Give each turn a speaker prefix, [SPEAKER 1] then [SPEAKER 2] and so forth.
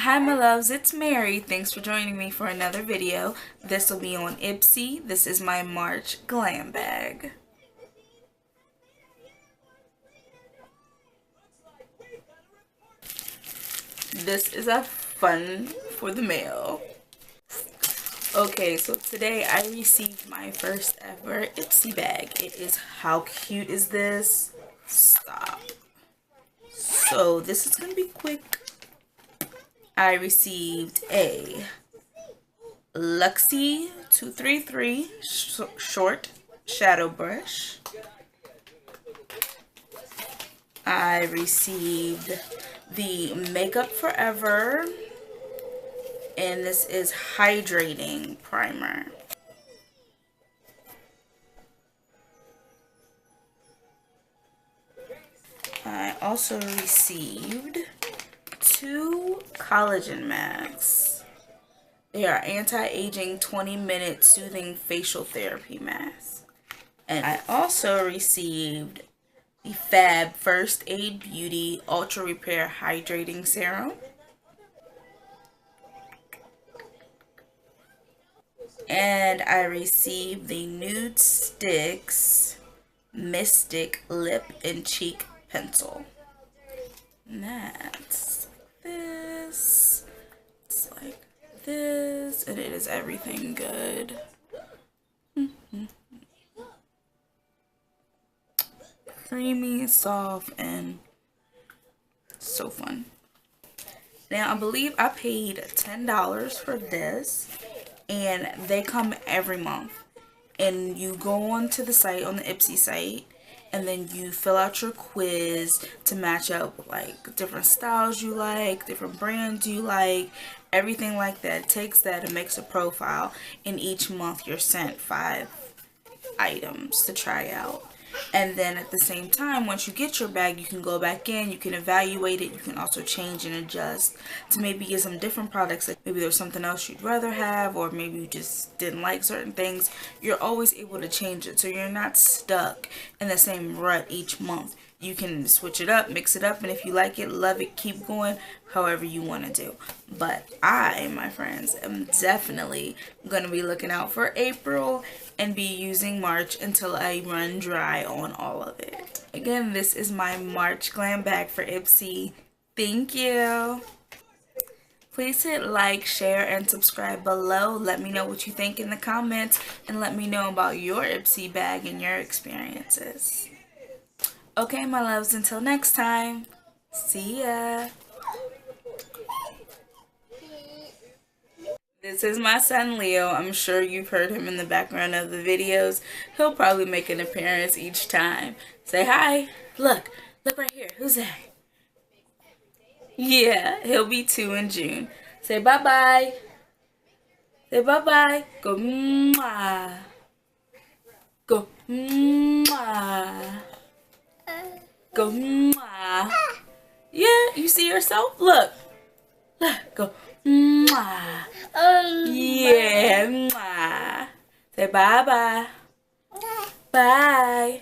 [SPEAKER 1] Hi my loves, it's Mary. Thanks for joining me for another video. This will be on Ipsy. This is my March glam bag. This is a fun for the mail. Okay, so today I received my first ever Ipsy bag. It is, how cute is this? Stop. So this is gonna be quick. I received a Luxie 233 short shadow brush. I received the Makeup Forever, and this is hydrating primer. I also received 2 collagen masks. They are anti-aging 20-minute soothing facial therapy masks. And I also received the Fab First Aid Beauty Ultra Repair Hydrating Serum. And I received the Nude Sticks Mystic Lip and Cheek Pencil. And that's this. It's like this, and it is everything good. Creamy, soft, and so fun. Now I believe I paid $10 for this, and they come every month. And you go onto the site, on the Ipsy site, and then you fill out your quiz to match up like different styles you like, different brands you like, everything like that. It takes that and makes a profile, and each month you're sent 5 items to try out. And then at the same time, once you get your bag, you can go back in, you can evaluate it, you can also change and adjust to maybe get some different products. Like maybe there's something else you'd rather have, or maybe you just didn't like certain things. You're always able to change it, so you're not stuck in the same rut each month. You can switch it up, mix it up, and if you like it, love it, keep going, however you want to do. But I, my friends, am definitely going to be looking out for April and be using March until I run dry on all of it. Again, this is my March glam bag for Ipsy. Thank you. Please hit like, share, and subscribe below. Let me know what you think in the comments, and let me know about your Ipsy bag and your experiences. Okay, my loves, until next time. See ya. This is my son Leo. I'm sure you've heard him in the background of the videos. He'll probably make an appearance each time. Say hi. Look right here. Who's that? Yeah, he'll be 2 in June. Say bye-bye. Say bye-bye. Go mwah. Go mwah. Go mwah. Yeah, you see yourself? Look. Go mwah. Yeah, mwah. Say bye-bye. Bye.